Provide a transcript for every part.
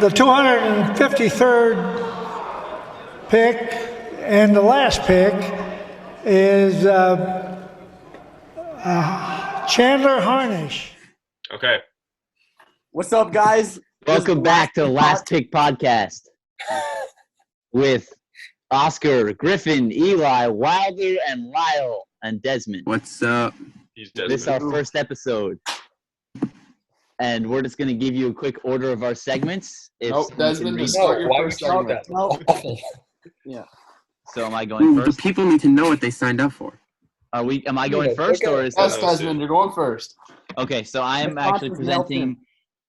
the 253rd pick and the last pick is Chandler Harnish. Okay. What's up, guys? Welcome back to the Last Pick Podcast with Oscar, Griffin, Eli, Wilder, and Lyle, and Desmond. What's up? He's Desmond. This is our first episode. And we're just going to give you a quick order of our segments. Nope, Desmond, just start your first segment. No. Yeah. So am I going The first? people need to know what they signed up for. Am I going first, or is Yes, Desmond, you're going first. Okay, so I am actually presenting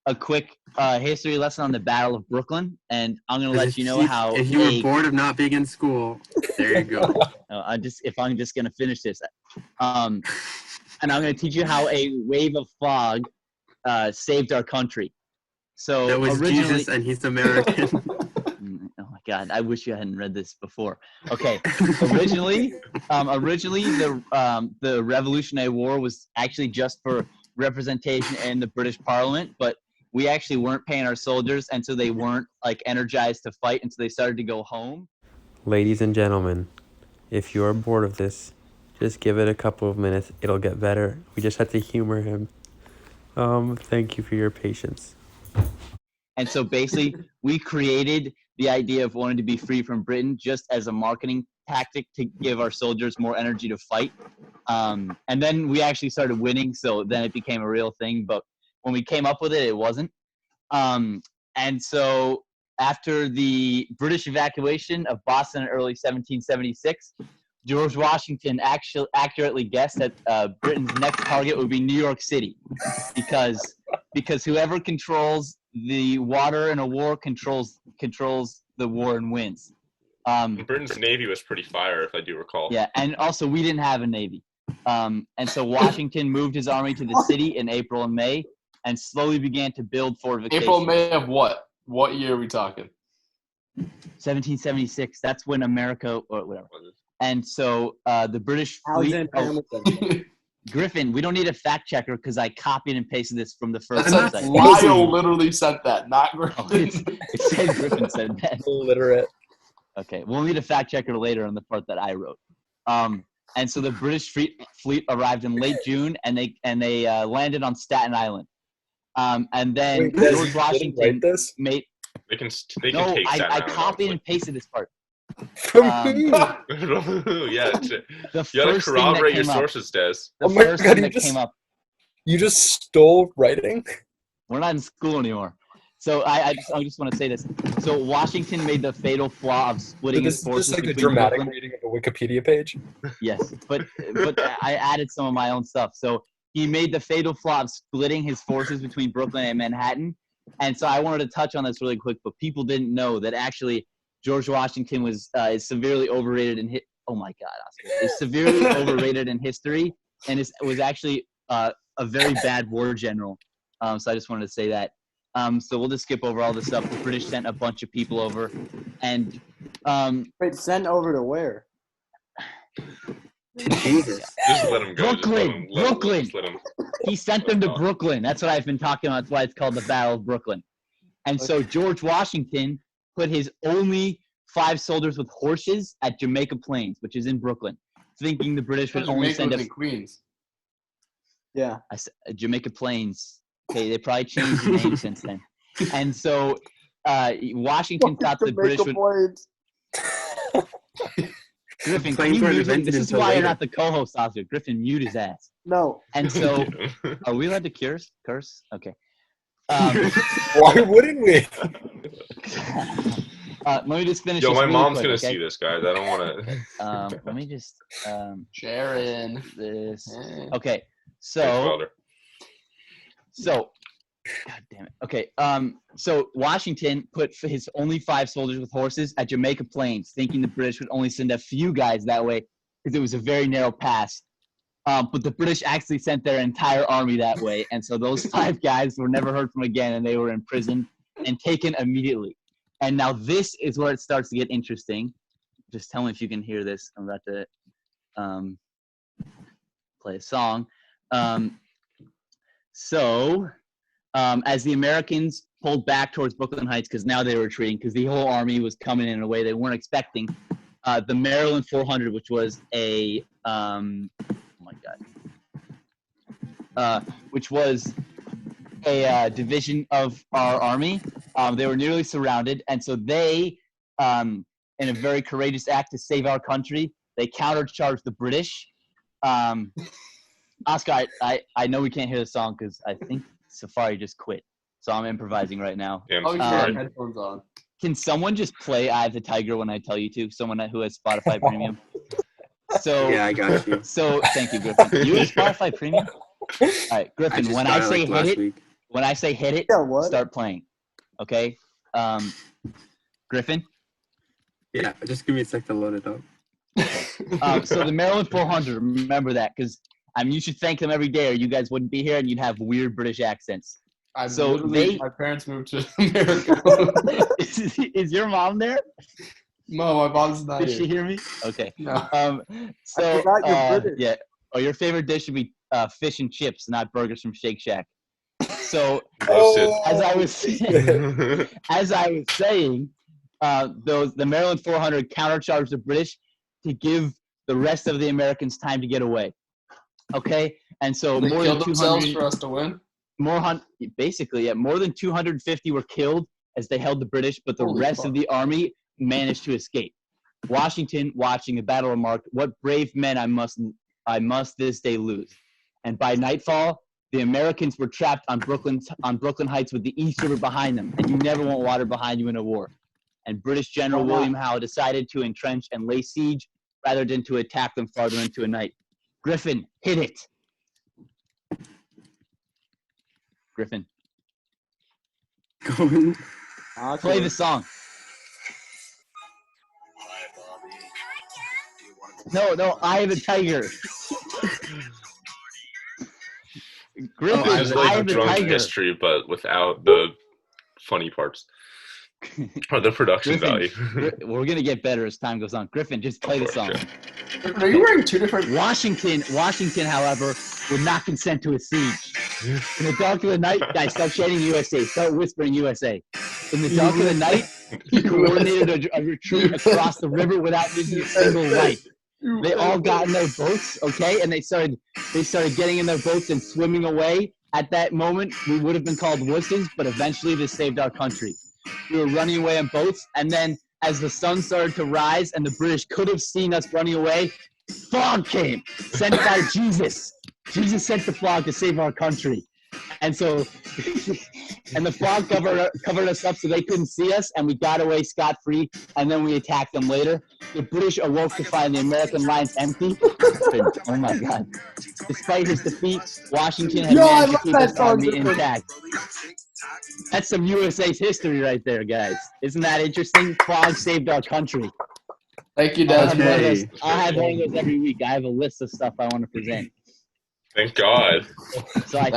a quick history lesson on the Battle of Brooklyn, and I'm going to let you know how. If you were bored of not being in school, there you go. If I'm just going to finish this, and I'm going to teach you how a wave of fog saved our country. So that was originally, Jesus, and he's American. Oh my God! I wish you hadn't read this before. Okay, originally, the Revolutionary War was actually just for representation in the British Parliament, but we actually weren't paying our soldiers, and so they weren't like energized to fight, and so they started to go home. Ladies and gentlemen, if you are bored of this, just give it a couple of minutes. It'll get better. We just have to humor him. Thank you for your patience. And so basically, we created the idea of wanting to be free from Britain just as a marketing tactic to give our soldiers more energy to fight. And then we actually started winning, so then it became a real thing. But when we came up with it, it wasn't. And so after the British evacuation of Boston in early 1776, George Washington actually accurately guessed that Britain's next target would be New York City, because whoever controls the water in a war controls the war and wins. Britain's navy was pretty fire, if I do recall. Yeah, and also we didn't have a navy, and so Washington moved his army to the city in April and May, and slowly began to build fortifications. April, May of what? What year are we talking? 1776. That's when America or whatever. And so the British fleet. Griffin, we don't need a fact checker because I copied and pasted this from the first website. Lyle literally sent that, not Griffin. It said Griffin said that. Illiterate. Okay, we'll need a fact checker later on the part that I wrote. And so the British fleet arrived in late June, and they landed on Staten Island. And then George Washington made. They can No, take Staten I Island, copied and pasted this part. yeah, you gotta corroborate your sources, Des. The first thing that came up. You just stole writing? We're not in school anymore. So I just want to say this. So Washington made the fatal flaw of splitting his forces. Is this like a between dramatic Brooklyn. reading of a Wikipedia page? Yes, but I added some of my own stuff. So he made the fatal flaw of splitting his forces between Brooklyn and Manhattan. And so I wanted to touch on this really quick, but people didn't know that actually George Washington is severely overrated in oh my God, Oscar, is severely overrated in history, and was actually a very bad war general. So I just wanted to say that. So we'll just skip over all this stuff. The British sent a bunch of people over, and Wait, sent over to where? Jesus. Just let him go. Brooklyn. Just let him. He sent them to Brooklyn. That's what I've been talking about. That's why it's called the Battle of Brooklyn. And so George Washington put his only 5 soldiers with horses at Jamaica Plains, which is in Brooklyn, thinking the British would only send in Queens. Yeah. Jamaica Plains. Okay, they probably changed the name since then. And so Washington thought the British would. Griffin, can you mute him? This is why you're not the co-host, Oscar. Griffin, mute his ass. No. And so, are we allowed to curse? Okay. Why wouldn't we? Let me just finish. Yo, this my really mom's quick, gonna okay? see this, guys. I don't want to. Let me just Sharon. this. Okay, so God damn it. Okay, so Washington put his only 5 soldiers with horses at Jamaica Plains, thinking the British would only send a few guys that way because it was a very narrow pass. But the British actually sent their entire army that way, and so those 5 guys were never heard from again, and they were imprisoned and taken immediately. And now this is where it starts to get interesting. Just tell me if you can hear this. I'm about to play a song. As the Americans pulled back towards Brooklyn Heights because now they were retreating because the whole army was coming in a way they weren't expecting. The Maryland 400, which was which was a division of our army. They were nearly surrounded, and so they, in a very courageous act to save our country, they countercharged the British. Oscar, I know we can't hear the song because I think Safari just quit, so I'm improvising right now. Yeah, I'm Oh, you sorry. have headphones on. Can someone just play "Eye of the Tiger" when I tell you to? Someone who has Spotify Premium. So Yeah, I got you. So thank you, Griffin. You have Spotify Premium? All right, Griffin. just When got I say like hit last it, week. when I say hit it, Yeah, what? start playing. Okay. Griffin. Yeah, just give me a sec to load it up. So the Maryland 400. Remember that, because you should thank them every day, or you guys wouldn't be here, and you'd have weird British accents. My parents moved to America. Is your mom there? No, my mom's not Did she here. hear me? Okay. No. So forgot you're British. yeah. Oh, your favorite dish should be fish and chips, not burgers from Shake Shack. So Roasted. as I was saying, the Maryland 400 countercharged the British to give the rest of the Americans time to get away. Okay, and so They more killed than themselves 200, for us to win. more than 250 were killed as they held the British, but the Holy rest fuck. of the army managed to escape. Washington, watching the battle, remarked, "What brave men I must this day lose." And by nightfall, the Americans were trapped on Brooklyn Heights with the East River behind them, and you never want water behind you in a war. And British General Why not? William Howe decided to entrench and lay siege rather than to attack them farther into the night. Griffin, hit it. Griffin, Going. play the song. No, Eye of the Tiger. Griffin, This is Eye like of the drunk Tiger. history, but without the funny parts or the production Griffin, value. we're gonna get better as time goes on. Griffin, just play the song. Are you wearing two different? Washington, however, would not consent to a siege. In the dark of the night, guys, start chanting USA. Start whispering USA. In the dark of the night, he coordinated a retreat across the river without losing a single life. They all got in their boats, okay, and they started getting in their boats and swimming away. At that moment, we would have been called wusses, but eventually this saved our country. We were running away in boats, and then as the sun started to rise and the British could have seen us running away, fog came, sent by Jesus. Jesus sent the fog to save our country. And so, and the fog covered us up so they couldn't see us, and we got away scot-free, and then we attacked them later. The British awoke to find the American lines empty. Oh my God. Despite his defeat, Washington had managed to keep his army intact. That's some USA's history right there, guys. Isn't that interesting? Fog saved our country. Thank you, I'll have, Desmond. I'll have one of those every week. I have a list of stuff I want to present. Thank God. So I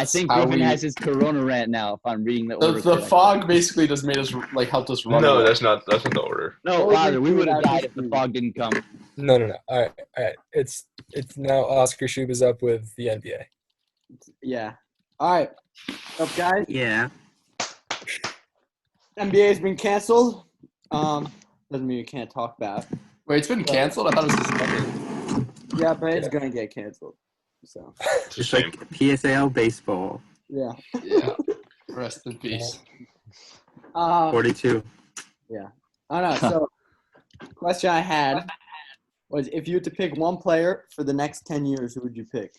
think Griffin has his Corona rant now. If I'm reading the order. The fog basically just made us helped us run. No, away. that's not the order. No, Father, we would have died if the fog didn't come. No. All right. It's now Oscar Schub is up with the NBA. Yeah. All right. What's up, guys? Yeah. NBA's been canceled. Doesn't mean you can't talk about it. Wait, it's been canceled? I thought it was suspended. Yeah, but it's gonna get canceled. So. It's a It's shame. like PSAL baseball. Yeah. Yeah. Rest in peace. 42. Yeah. I don't know. So, question I had was, if you had to pick one player for the next 10 years, who would you pick?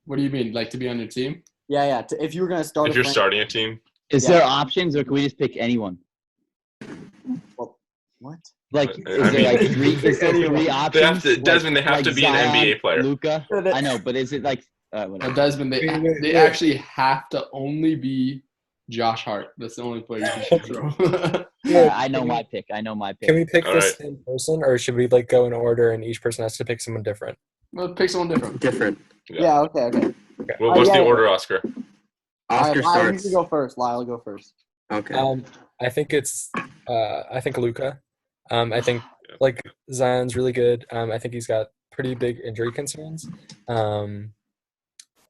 What do you mean, like to be on your team? Yeah. If you were gonna start. If you're starting a team, Is there options, or can we just pick anyone? Well, what? Like, I is there mean- like three? Is there three they options? have to. Desmond, they have like to be an Zion, NBA player. Luka. I know, but is it like? Whatever. Desmond, they actually have to only be Josh Hart. That's the only player you can throw. I know my pick. Can we pick All the right. same person, or should we go in order and each person has to pick someone different? Well, pick someone different. Different. Yeah. Okay. Well, what's the order, Oscar? Oscar Lyle, starts. you can go first. Lyle, go first. Okay. I think it's Luka. I think Zion's really good. I think he's got pretty big injury concerns.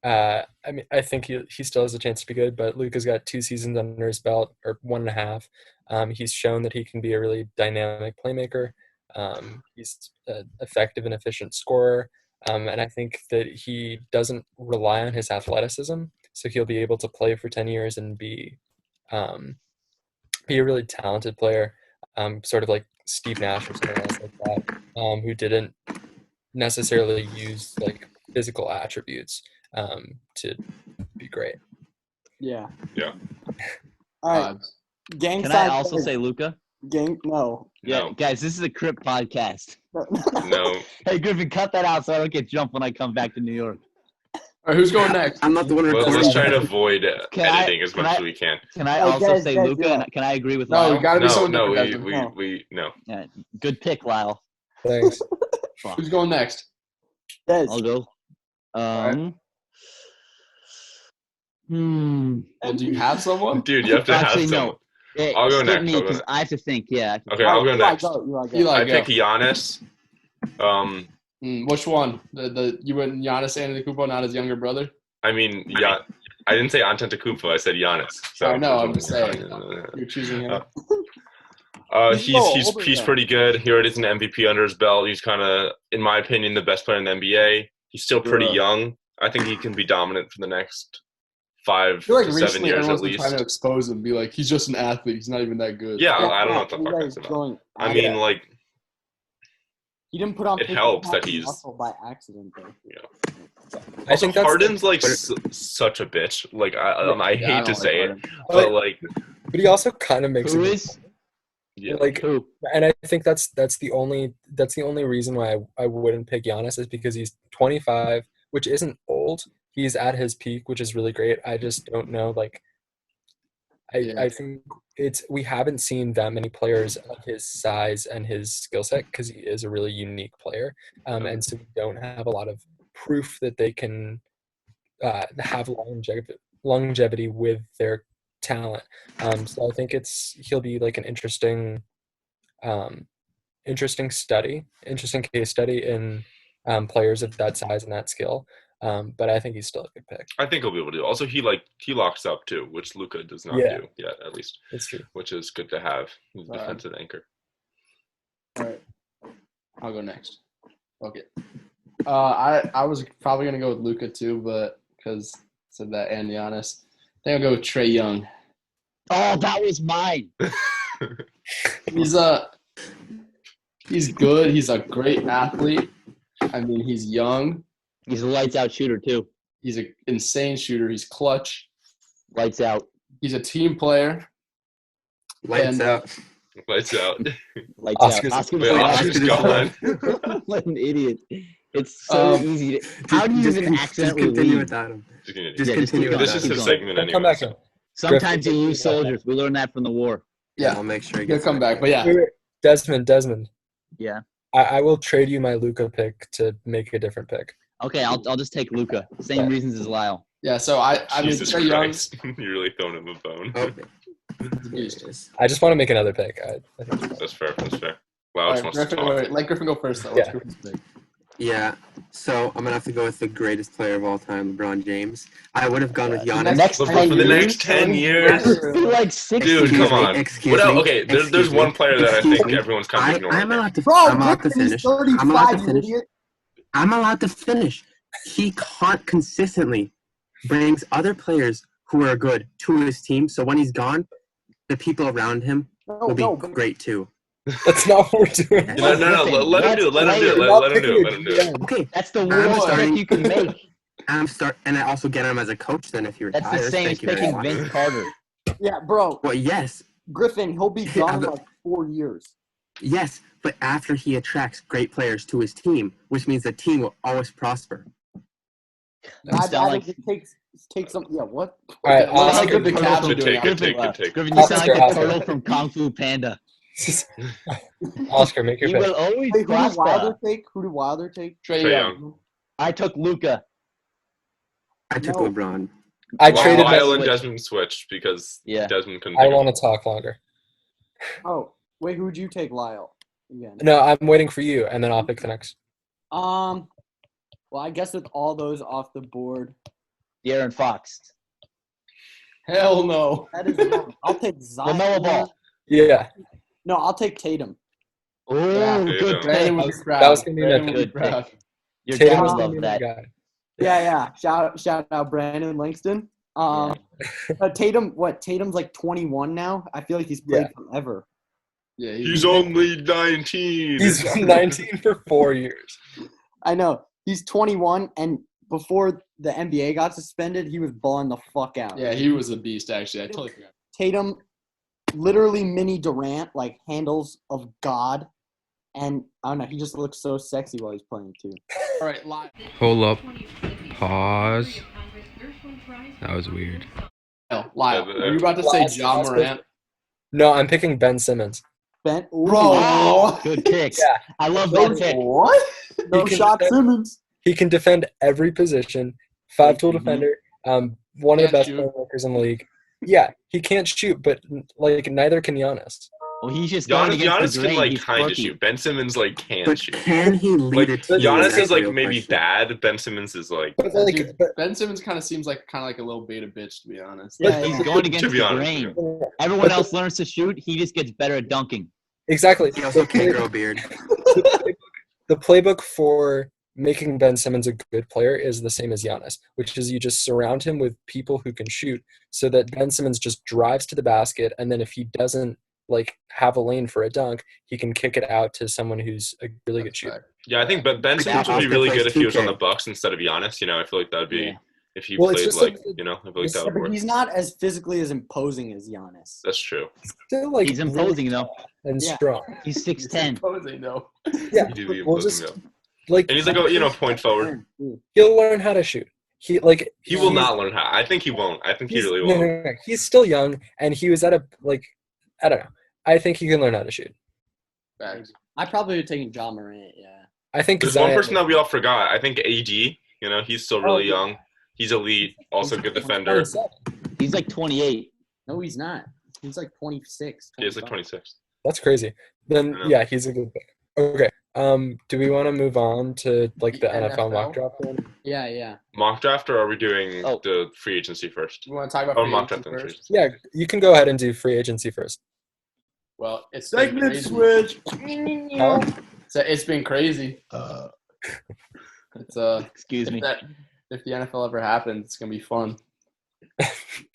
I mean, I think he still has a chance to be good, but Luka's got 2 seasons under his belt, or 1.5. He's shown that he can be a really dynamic playmaker. He's an effective and efficient scorer, and I think that he doesn't rely on his athleticism, so he'll be able to play for 10 years and be a really talented player, sort of like Steve Nash or someone else like that, who didn't necessarily use like physical attributes to be great. Yeah. Yeah. All right. Gang Can I sign also players. say Luca? No. Yeah, No. guys, this is a Crip podcast. No. Hey, Griffin, cut that out so I don't get jumped when I come back to New York. All right, who's going next? I'm not the one recording. Let's try to avoid editing as can much I- as we can. Can I Hey, also guys, say guys, Luca? yeah. And can I agree with No, Lyle? we got to be No, someone no, different. Desmond. no. Yeah, good pick, Lyle. Thanks. Fuck. Who's going next? Des. I'll go. right. Well, do you have someone? Dude, you have to Actually, have no. someone. Yeah, I'll go skip next, me I'll go because next. I have to think. Yeah. Okay, I'll go next. Eli, I go. pick Giannis. Which one? You went Giannis Antetokounmpo, not his younger brother? I mean, yeah. I didn't say Antetokounmpo. I said Giannis. So I know. I'm just saying. You're choosing him. He's pretty good. He already has an MVP under his belt. He's kind of, in my opinion, the best player in the NBA. He's still pretty young. I think he can be dominant for the next 5 I feel like to 7 recently years everyone's at been least. trying to expose him, be like, he's just an athlete. He's not even that good. Yeah, I don't know what the fuck that's about. I mean, like, He didn't put on it 50 helps that pounds of he's- muscle by accident, though. yeah. I think that's Harden's like such a bitch. Like I hate to say it, but like, but he also kind of makes Who it is? yeah. like, Who? and I think that's the only reason why I wouldn't pick Giannis is because he's 25, which isn't old. He's at his peak, which is really great. I just don't know, like, I think we haven't seen that many players of his size and his skill set because he is a really unique player, and so we don't have a lot of proof that they can have longevity with their talent. So I think he'll be like an interesting case study in players of that size and that skill. But I think he's still a good pick. I think he'll be able to do. Also, he locks up too, which Luka does not do yet, at least. It's true. Which is good to have. He's a defensive anchor. All right. I'll go next. Okay. I was probably gonna go with Luka too, but because I said that and Giannis, I think I'll go with Trae Young. Oh, that was mine. He's good. He's a great athlete. I mean, he's young. He's a lights out shooter too. He's an insane shooter. He's clutch. Lights out. He's a team player. Lights out. Lights out. Lights Oscar's- out. Wait, Oscar's gone. What an idiot. It's so easy. How do you even accidentally continue leave? without him? Just continue. Just Yeah, just continue keep without This is him. his going. segment Come anyway. back in. Sometimes you lose soldiers. We learned that from the war. Yeah, I'll make sure he he'll gets come back. But yeah, Wait. Desmond. Yeah. I will trade you my Luka pick to make a different pick. Okay, I'll just take Luca. Same reasons as Lyle. yeah. So I mean, Jesus Trae Young. Christ. You're really throwing him a bone. Oh, I just want to make another pick. I think That's fair. Wow, All just right, wants to Griffin, talk. let Griffin go first. Though. What's Yeah. Griffin's pick? yeah. So I'm gonna have to go with the greatest player of all time, LeBron James. I would have gone with Giannis. Next For 10 the years? next 10 years? He like 60. Dude, Excuse come me, on. excuse What else? me, Okay, there's excuse one me, player that I excuse think me. everyone's kind of ignoring. I'm allowed to. Bro, I'm allowed to Griffin is finish. I'm allowed 35, to you finish. idiot. I'm allowed to finish. He consistently brings other players who are good to his team. So when he's gone, the people around him will be but great too. that's not what we're doing. No, let him do it. Let him do it. Okay, That's the I'm worst starting- pick you can make. and I also get him as a coach. Then if he That's retires, the same as thank you very picking much. Vince Carter. Yeah, bro. Well, yes, Griffin, he'll be Yeah, gone in but- like 4 years. yes, but after he attracts great players to his team, which means the team will always prosper. You sound like Take some. Yeah, what? All right, Well, Oscar, like the Cavs are Good doing. take, good take, good Griffin, take. Griffin, you sound like a Oscar. turtle from Kung Fu Panda. Oscar, make your He pick. will always Wait, who did Wilder prosper. take? Who did Wilder take? Trae Trae Young. I took Luca. I took No. LeBron. I traded my. Lyle and Desmond switched because Yeah. Desmond couldn't I pick him. want to talk longer. Oh, wait, who'd you take, Lyle? Again. No, I'm waiting for you, and then I'll pick the next. Well, I guess with all those off the board, De'Aaron Fox. Hell no. That is wrong. I'll take Zion. LaMelo Ball. Yeah, No, I'll take Tatum. Oh, Yeah. good Brandon pick. would be proud. that was gonna be my Brandon pick. would be Good proud. pick. Your Tatum dad was would gonna love be my that. guy. Yeah. Shout out Brandon Langston. Tatum, Tatum's like 21 now. I feel like he's played forever. Yeah, He's only 19. He's 19 for 4 years. I know. He's 21, and before the NBA got suspended, he was balling the fuck out. Yeah, he was a beast, actually. I totally forgot. Tatum, literally mini Durant, like handles of God. And I don't know, he just looks so sexy while he's playing too. All right, live. Hold up. Pause. That was weird. Lyle, are you about to say John Morant? No, I'm picking Ben Simmons. Ben, ooh, Bro, Good picks. Yeah. I love that pick. what? no he can shot defend- Simmons. He can defend every position. 5-tool defender. One of the Can't best shoot. playmakers in the league. Yeah, he can't shoot, but like neither can Giannis. Well, he's just going Giannis against the can grain. like He's kind of quirky. shoot. Ben Simmons like can't But shoot. can he lead Like a team? Giannis That's is the like real maybe question. bad. Ben Simmons is like But like, Dude, but, Ben Simmons kind of seems like a little beta bitch, to be honest. Yeah, He's going against To be the honest, grain. yeah. Everyone else learns to shoot. He just gets better at dunking. exactly. He also can't grow a beard. The playbook for making Ben Simmons a good player is the same as Giannis, which is you just surround him with people who can shoot so that Ben Simmons just drives to the basket, and then if he doesn't like have a lane for a dunk, he can kick it out to someone who's a really good shooter. yeah. I think Ben Simmons would be Austin really plays good if he was on 2K. the Bucks instead of Giannis. You know, I feel like that would be Yeah. if he Well, it's played just like like- you know. I feel like that would but work. he's not as physically as imposing as Giannis. That's true. Still like He's really imposing, though. and Yeah. strong. He's 6'10". Imposing, though. Yeah, He do be we'll imposing just though. like And he's like point forward. he'll learn how to shoot. He like He will he's- not learn how. I think he won't. I think he he's- really no, won't. no. He's still young, and he was at a like I don't know. I think he can learn how to shoot. Facts. I probably would have taken John Morant, yeah. I think There's Zion, one person that we all forgot. I think AD. You know, he's still really yeah. young. He's elite. Also good defender. 27. He's like 28. No, he's not. He's like 26. He is like 25. 26. That's crazy. Then I know. yeah, he's a good pick. Okay. Do we want to move on to like the The NFL mock NFL? draft one? Yeah. Mock draft, or are we doing Oh. the free agency first? You want to talk about Oh, free mock agency draft and free first? agency. Yeah, you can go ahead and do free agency first. Well, it's been Segment crazy. switch. So it's been crazy. It's Excuse me. if the NFL ever happens, it's gonna be fun.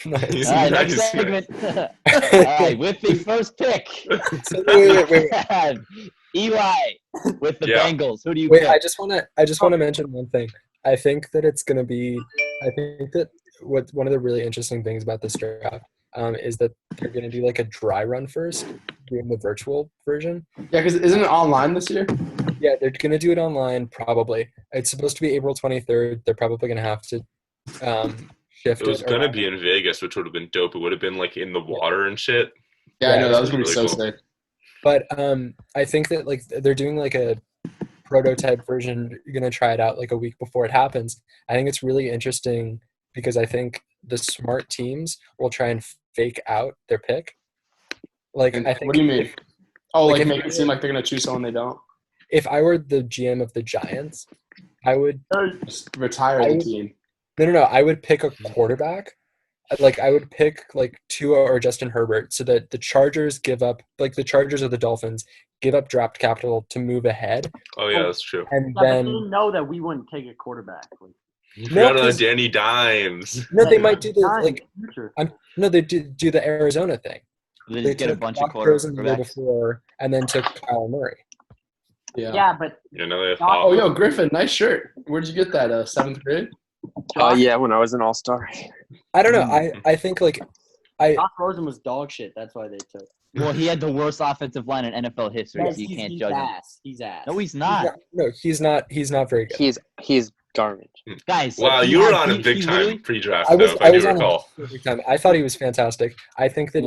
Nice. All right, next Nice. segment. All right, with the first pick, wait. Eli with the Yeah. Bengals. Who do you Wait, pick? I just want to mention one thing. I think that one of the really interesting things about this draft is that they're going to do like a dry run first, doing the virtual version. Yeah, because isn't it online this year? Yeah, they're going to do it online probably. It's supposed to be April 23rd. They're probably going to have to shift It was it. gonna around. be in Vegas, which would have been dope. It would have been like in the water and shit. Yeah, I know that was really gonna be so cool. sick. But I think that like they're doing like a prototype version. You're gonna try it out like a week before it happens. I think it's really interesting because I think the smart teams will try and fake out their pick. Like And I think what do you mean? Oh, like like if- make it seem like they're gonna choose someone they don't. if I were the GM of the Giants, I would Just retire I the would- team. no. I would pick a quarterback. Like I would pick like Tua or Justin Herbert so that the Chargers give up like the Chargers or the Dolphins give up draft capital to move ahead, Oh yeah, that's true. and Yeah, but they then didn't know that we wouldn't take a quarterback. Like, You No, forgot 'cause- Danny Dimes. no, they like, might do the time in like the future. no, they do the Arizona thing. They just get a took bunch of Brock Rosen the year quarterbacks. before, and then took Kyle Murray. Yeah, but You know, they have Oh, Oh, yo, Griffin, nice shirt. Where'd you get that? 7th grade? Yeah, when I was an all-star. I don't know. I think like Josh Rosen was dog shit. That's why they took. Well, he had the worst offensive line in NFL history, Yes, so you can't he's judge him. ass. He's ass. No, he's not. no, he's not. He's not very good. He's garbage. Guys. Wow, he you were had- on a he- big he time literally- pre-draft. I was though, if I do on recall. him every time. I thought he was fantastic. I think that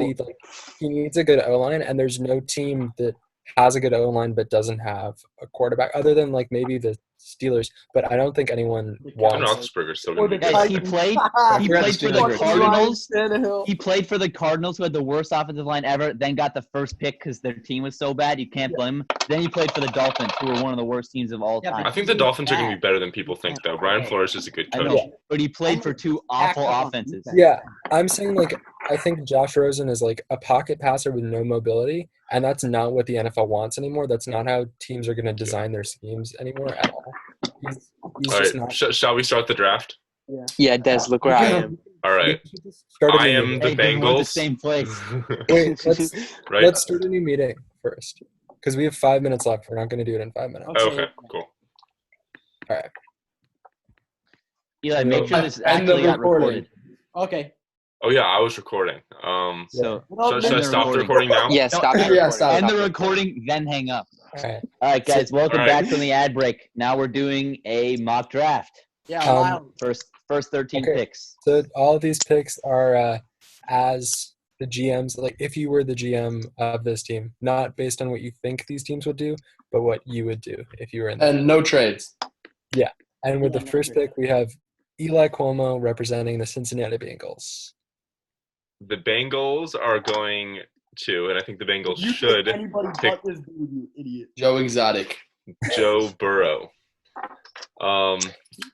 he needs a good O line, and there's no team that has a good O-line but doesn't have a quarterback, other than like maybe the Steelers. But I don't think anyone And wants. Roethlisberger's still Or going to the be Guys, good. he played Forget the for the Steelers. Cardinals. Tannehill. He played for the Cardinals, who had the worst offensive line ever, then got the first pick because their team was so bad. You can't blame him. Then he played for the Dolphins, who were one of the worst teams of all Yeah, but time. I think the Dolphins are going to be better than people think, though. Brian Flores is a good I coach. know, but he played for two awful Back on offenses. defense. Yeah, I'm saying like I think Josh Rosen is like a pocket passer with no mobility, and that's not what the NFL wants anymore. That's not how teams are going to design their schemes anymore at all. He's All just right, not. shall we start the draft? Yeah, Des, look where I am. All right. We should just start a I new am meeting. the Hey, then we're in the Bengals. same place. Wait, Right? let's start a new meeting first, because we have 5 minutes left. We're not going to do it in 5 minutes. Okay, cool. All right. Eli, make sure this End the actually got recording. recorded. Okay. Oh, yeah, I was recording. So Should I end the stop the recording. recording now? Yeah, stop the Yeah, recording. stop. End the recording, then hang up. All right. All right, guys, welcome All right. back from the ad break. Now we're doing a mock draft. Yeah, Um, Lyle. First 13 Okay. picks. So all of these picks are as the GMs, like if you were the GM of this team, not based on what you think these teams would do, but what you would do if you were in. And no trades. And with the first pick, we have Eli Cuomo representing the Cincinnati Bengals. The Bengals are going to, and I think the Bengals You should, pick anybody pick but this dude, you idiot. Joe Exotic. Joe Burrow.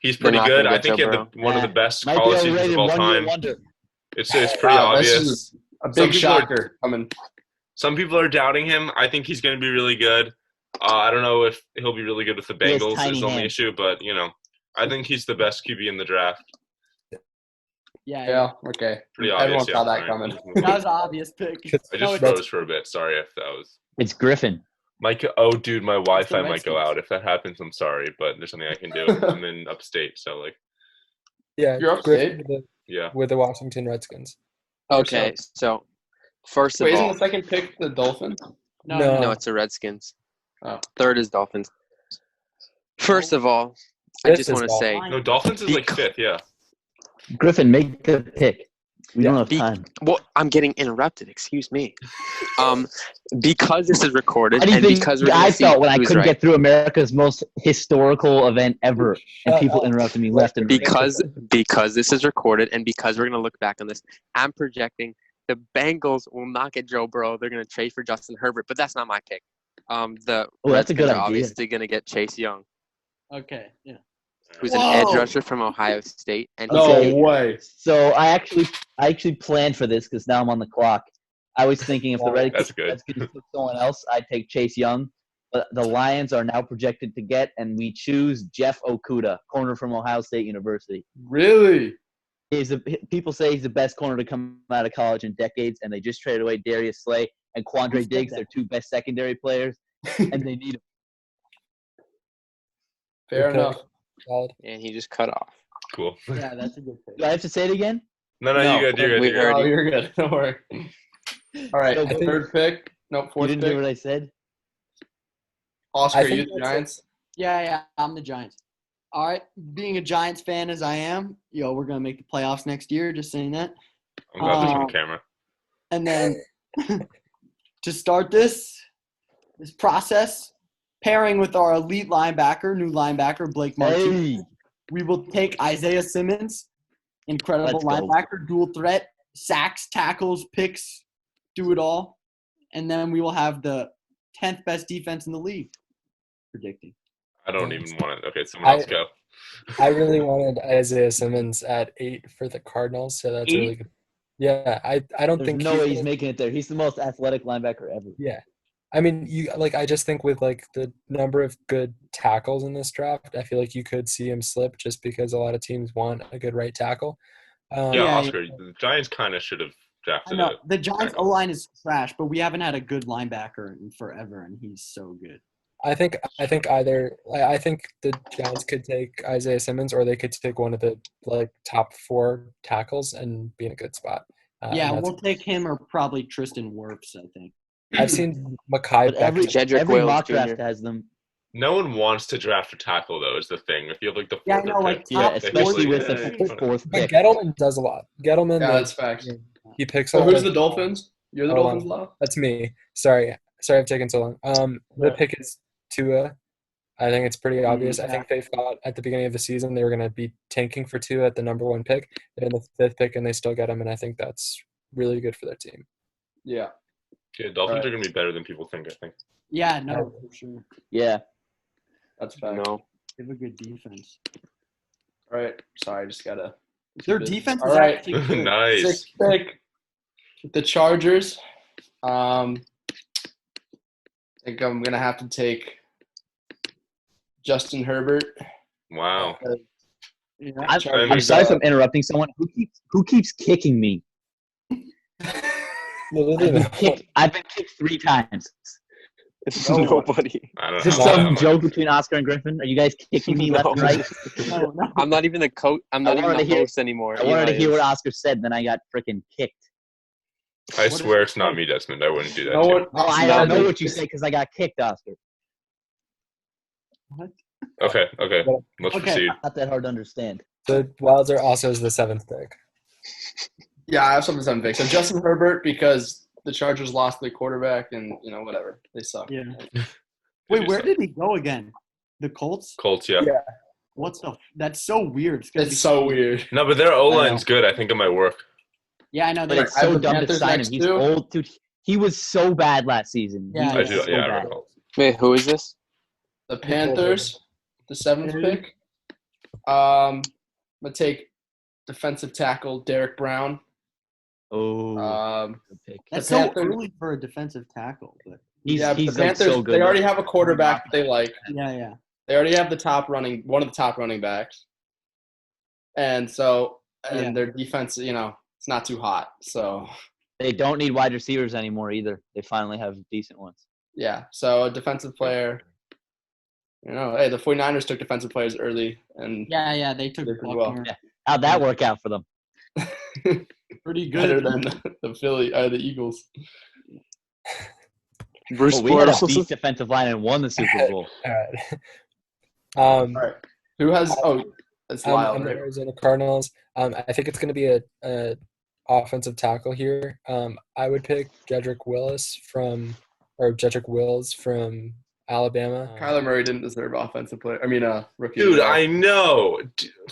He's We're pretty not good. gonna I get think he Joe had one of the best Might be college seasons overrated, of all 1 year time. wonder. It's pretty Wow, this obvious. is a Some big people are- shocker coming. Some people are doubting him. I think he's going to be really good. I don't know if he'll be really good with the He has Bengals. tiny Is the only hands. issue, but I think he's the best QB in the draft. Yeah, Yeah, okay. Pretty Everyone obvious. saw yeah. that All coming. right. That was an obvious pick. I No, just it's- froze for a bit. Sorry if that was. It's Griffin. Oh, dude, my Wi-Fi the might go Redskins. out. If that happens, I'm sorry, but there's something I can do. I'm in upstate, so Yeah, You're upstate? Griffin yeah. with the Washington Redskins. Okay, so first of Wait, isn't all, the second pick the Dolphins? No. no, it's the Redskins. Oh. Third is Dolphins. First of all, I This just is want to say, No, Dolphins is like fifth. Yeah. Griffin, make the pick. We don't have Be- time. well, I'm getting interrupted. Excuse me. Because this is recorded, How do you and think because we're gonna I see felt when I who's couldn't right. get through America's most historical event ever, and Shut people up. interrupted me left and right? Because this is recorded, and because we're gonna look back on this, I'm projecting the Bengals will not get Joe Burrow. They're gonna trade for Justin Herbert, but that's not my pick. The Oh, that's a good Redskins are idea. obviously gonna get Chase Young, Okay, yeah. who's an edge Whoa. rusher from Ohio State, and No Okay. way. So I actually planned for this because now I'm on the clock. I was thinking if the That's good. Redskins took someone else, I'd take Chase Young. But the Lions are now projected to get, and we choose Jeff Okudah, corner from Ohio State University. Really? People say he's the best corner to come out of college in decades, and they just traded away Darius Slay and Who Quandre said Diggs, that? their two best secondary players, and they need him. Fair Okay. enough. Solid. and he just cut off. Cool. Yeah, that's a good pick. Do I have to say it again? No, No, you're good. You're good. we You're heard good. Oh, you're good. Don't worry. All right, So- third pick. No, You fourth didn't hear pick. what I said? Oscar, I you think the that's Giants? Yeah, I'm the Giants. All right, being a Giants fan as I am, we're gonna make the playoffs next year. Just saying that. I'm glad there's on camera. And then to start this process, pairing with our elite linebacker, new linebacker Blake Martinez, Hey, we will take Isaiah Simmons, incredible Let's go. linebacker, dual threat, sacks, tackles, picks, do it all. And then we will have the 10th best defense in the league. Predicting. I don't even want it. Okay, someone else go. I really wanted Isaiah Simmons at 8 for the Cardinals, so that's 8? really good. Yeah, I don't there's think no way he's gonna- making it there. He's the most athletic linebacker ever. Yeah, I mean, I just think with the number of good tackles in this draft, I feel like you could see him slip just because a lot of teams want a good right tackle. Yeah, Yeah, Oscar, the Giants kind of should have I drafted know it. the Giants O-line is trash, but we haven't had a good linebacker in forever, and he's so good. I think the Giants could take Isaiah Simmons, or they could take one of the top 4 tackles and be in a good spot. Yeah, and that's- we'll take him or probably Tristan Wirfs, I think. I've seen Mekhi But every Jedrick Wills mock Jr. draft has them. No one wants to draft a tackle, though, is the thing. If you have the Yeah, I fourth know, like, pick, Yeah, Top especially 40, with the yeah. fourth But pick. Gettleman does a lot. Gettleman, Yeah, that's facts. he picks So a lot who's of- the Dolphins? You're the Hold on. Dolphins, Lyle? That's me. Sorry. Sorry, I've taken so long. The pick is Tua. I think it's pretty obvious. I think they thought at the beginning of the season they were going to be tanking for Tua at the number 1 pick. They're in the 5th pick, and they still get him, and I think that's really good for their team. Yeah. Yeah, Dolphins are going to be better than people think, I think. Yeah, no, for sure. Yeah. That's fact. No. They have a good defense. All right. Sorry, I just got to. Their defense is All right. actually good. Nice. 6th pick. The Chargers. I think I'm going to have to take Justin Herbert. Wow. I'm sorry if I'm interrupting someone. Who keeps kicking me? I've been kicked 3 times. It's nobody. I don't Is this know. some joke between Oscar and Griffin? Are you guys kicking me left and right? No. I'm not even the coach. I'm not even the host anymore. I wanted to Eli hear is. what Oscar said, then I got freaking kicked. I swear it's not me, Desmond. I wouldn't do that. No to you. one, Oh, I don't know what you said because I got kicked, Oscar. Okay. Let's proceed. Not that hard to understand. The Wilds are also the 7th pick. Yeah, I have something to pick. So Justin Herbert, because the Chargers lost their quarterback, and whatever, they suck. Yeah. Wait, where did he go again? The Colts? Colts, yeah. What's the? That's so weird. It's so weird. No, but their O-line's good. I think it might work. Yeah, I know. But They it's so have the dumb to Panthers sign him. next He's too? old, dude. He was so bad last season. Yeah, He I was do. so Yeah, I bad. recall. Wait, who is this? The Panthers, the 7th pick. I'm going to take defensive tackle Derek Brown. Oh, good pick. That's the so Panthers- early for a defensive tackle. But He's the like Panthers, so good. they already have a quarterback that they like. yeah. They already have one of the top running backs. And so, their defense, it's not too hot. So, They don't need wide receivers anymore either. They finally have decent ones. yeah. So, a defensive player. Hey, the 49ers took defensive players early. And Yeah, they took They did well. Buckner. Yeah. How'd that work out for them? Pretty better good. than the Eagles. Bruce Well, we had a Bortles. beast defensive line and won the Super Bowl. All right. All right. Who has it's Lyle, I'm the right? Arizona Cardinals. I think it's going to be a offensive tackle here. I would pick Jedrick Wills from Alabama. Kyler Murray didn't deserve offensive player. Rookie. Dude, I know.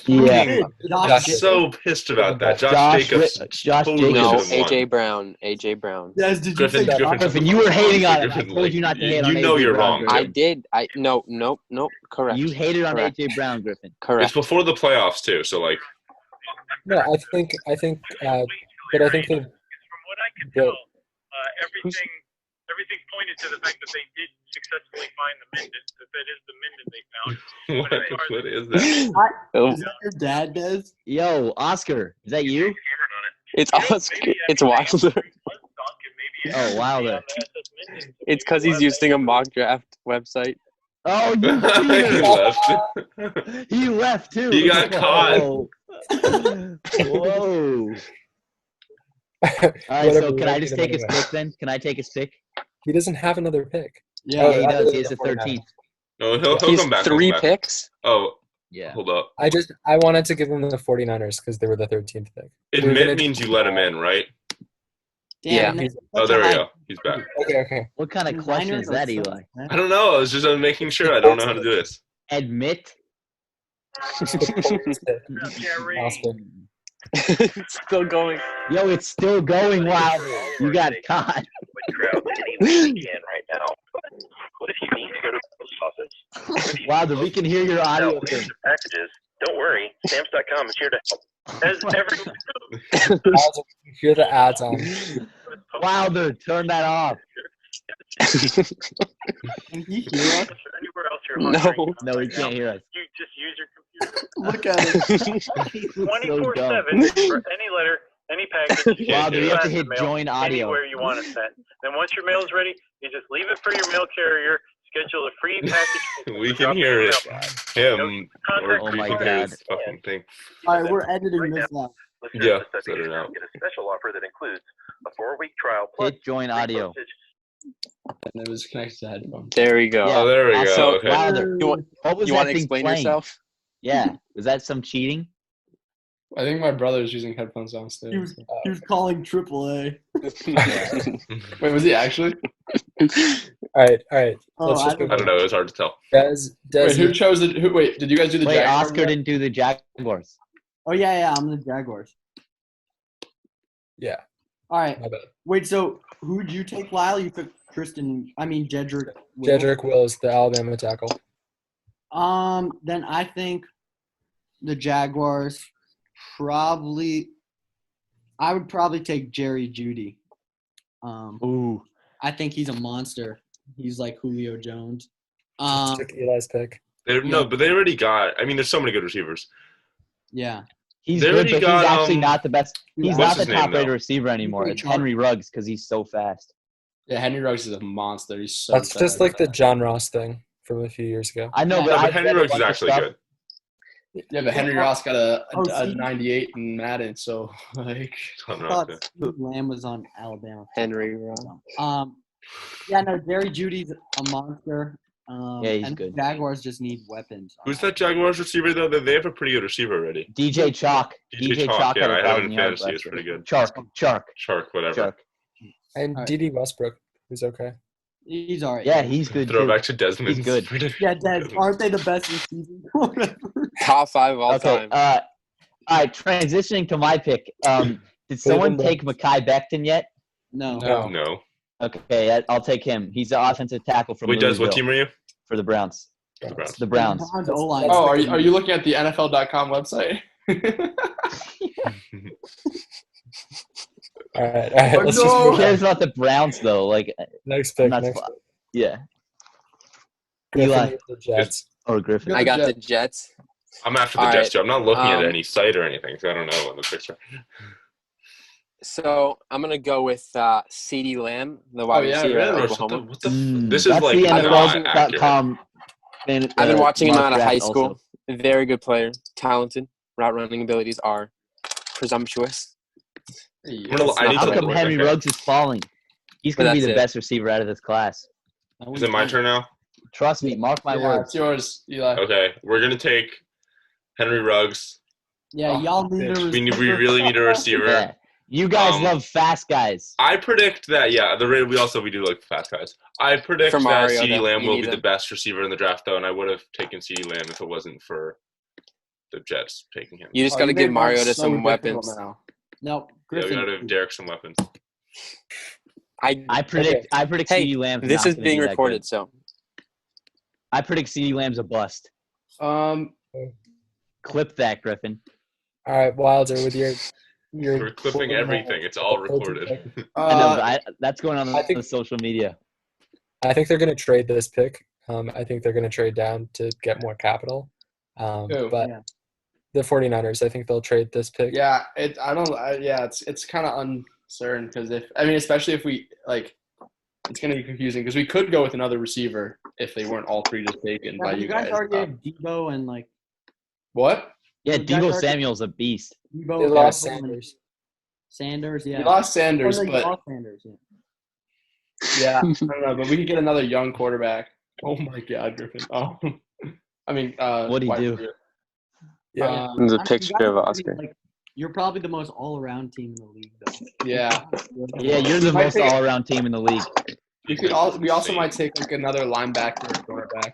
Yeah. I'm so pissed about that. Josh Jacobs. Josh totally No, should've won. AJ Brown. Yes, did you Griffin, say Griffin, you were hating on him. I Griffin, told you not to hate on You know AJ you're Brown, wrong. I Griffin. did. Nope. Correct. You hated on Correct. AJ Brown, Griffin. It's Correct. before the playoffs too, so like. No, I think, but I think From what I could tell, everything pointed to the fact that they did successfully find the Minden. That is the Minden they found. What is that? Oh, Is that your dad, Des? Yo, Oscar, is that you? it's Oscar. It's Wilder. Oh, Wilder. It's because he's using a mock draft website. Oh, you He cheater. left. He left, too. He got caught. Whoa. Whoa. All right, Whatever, so can I we'll just take take his him pick then? Can I take his pick? he doesn't have another pick. Yeah, Yeah, he does. He has the 13th. No, he'll He's come back. 3 he'll come back. picks. Oh, Yeah. hold up. I wanted to give him the 49ers because they were the 13th pick. Admit means you let him in, right? Yeah. Damn, Oh, there we go. He's back. Okay. What kind of question is that, Eli? I don't know. I was just making sure. I don't know how to do this. Admit? Oscar. It's still going. Yo, it's still going, Wilder. You got caught. Wilder, we can hear your audio. thing. Packages. Don't worry, stamps.com is here to help. As every Hear the ads on. Wilder, turn that off. Can he hear us? anywhere else you're No. hiring, No, he can't hear us. you just use your computer. Look at it. He's so dumb. 24/7 for any letter, any package. Wilder, you have to hit mail join audio. Anywhere you want to send. Then once your mail is ready, you just leave it for your mail carrier. Schedule a free package. We can hear it. Him. Or Oh my we can hear God. his fucking thing. All right, we're editing this now. Yeah, set it out. Get a special offer that includes a 4-week trial plus Hit join audio. And it was connected to headphones. There we go. Oh, there we go. So, Okay. Wilder, You want, what was you that want to thing explain playing? yourself? Yeah, was that some cheating? I think my brother's using headphones downstairs. He was calling AAA. Wait, was he actually? All right. Oh, Let's just I go. I don't know. It was hard to tell. Wait, who chose it? Wait, did you guys do the Wait, Jaguars? Oscar didn't do the Jaguars. Oh yeah, I'm the Jaguars. Yeah, All right. my bad. Wait, so who'd you take, Lyle? You took Jedrick. Will? Jedrick Wills, the Alabama tackle. Then I think the Jaguars probably. I would probably take Jerry Jeudy. Ooh. I think he's a monster. He's like Julio Jones. Just took Eli's pick. No, but they already got. I mean, there's so many good receivers. Yeah. He's They good, already but got, he's actually not the best. He's what's not the his name, top-rated though? receiver anymore. It's Henry Ruggs because he's so fast. Yeah, Henry Ruggs is a monster. He's so That's fast. just like the John Ross thing from a few years ago. I know, Yeah, but, No, I've but Henry read a Ruggs is bunch of actually stuff. good. Yeah, but Henry Ross got a see? 98 in Madden, so like. I don't I know. thought Steve Lamb was on Alabama. Henry Ruggs. Yeah, no, Jerry Judy's a monster. Yeah, he's and good. The Jaguars just need weapons. Who's that Jaguars receiver though? They have a pretty good receiver already. DJ Chalk. DJ Chalk, yeah, I have him in fantasy. It's pretty good. Chark. Shark, whatever. And All right. D.D. Westbrook, who's okay. He's all right. Yeah, he's good too. Throwback to Desmond. He's good. Yeah, Des, aren't they the best receiving quarterback? Top 5 of all Okay. time. All right. Transitioning to my pick. Did someone take Mekhi Becton yet? No. No. Okay, I'll take him. He's the offensive tackle from Wait, Des, Louisville what team are you? for the Browns. The Browns. The Browns. O-line. Oh, are you looking at the NFL.com website? All right. Let's no! just Who move cares about the Browns though? Like, next pick. not Next sp- pick. yeah. Griffin Eli. with the Jets. Or Griffin. I got the Jets. I'm after the All Jets, right. too. I'm not looking at Um, any site or anything, so I don't know on the picture. So I'm gonna go with CeeDee Lamb, the wide yeah, receiver at really? Oklahoma. What the this is That's like the not accurate. NFL.com. I've been watching him out of high school. Also. Very good player, talented. Route running abilities are presumptuous. I need How to come look, Henry okay. Ruggs is falling? He's going to be That's the it. best receiver out of this class. Is it my turn now? Trust me. Mark my Yeah, words. it's yours, Eli. Okay, we're going to take Henry Ruggs. Yeah, y'all need a We receiver. really need a receiver. Yeah. You guys Um, love fast guys. I predict that, we do like fast guys. I predict For that Mario, CeeDee though, Lamb you will need be the him. best receiver in the draft, though, and I would have taken CeeDee Lamb if it wasn't for the Jets taking him. You just got to give Mario to some weapons. No, Yeah, we Griffin. got to give Derek some weapons. I predict Hey, CeeDee Lamb's this not is gonna being be that recorded, good. so I predict CeeDee Lamb's a bust. Clip that, Griffin. All right, Wilder, with your We're clipping everything. It's all recorded. I know, but that's going on I think- the social media. I think they're going to trade this pick. I think they're going to trade down to get more capital. But Yeah. the 49ers, I think they'll trade this pick. Yeah, it's kind of uncertain because especially if we it's going to be confusing because we could go with another receiver if they weren't all three just taken by You you guys guys. already have Debo and What? Yeah, You guys Deebo already- Samuel's a beast. Debo. They lost and Sanders. Sanders, yeah. We lost Sanders, Oh, no, you but lost Sanders, yeah. yeah, I don't know. But we could get another young quarterback. Oh my God, Griffin. Oh, What'd he wide do? receiver. Yeah. There's a I mean, picture you guys of are Oscar. pretty, you're probably the most all-around team in the league, though. Yeah. Yeah, you're the Might most take- all-around team in the league. We also might take another linebacker or cornerback.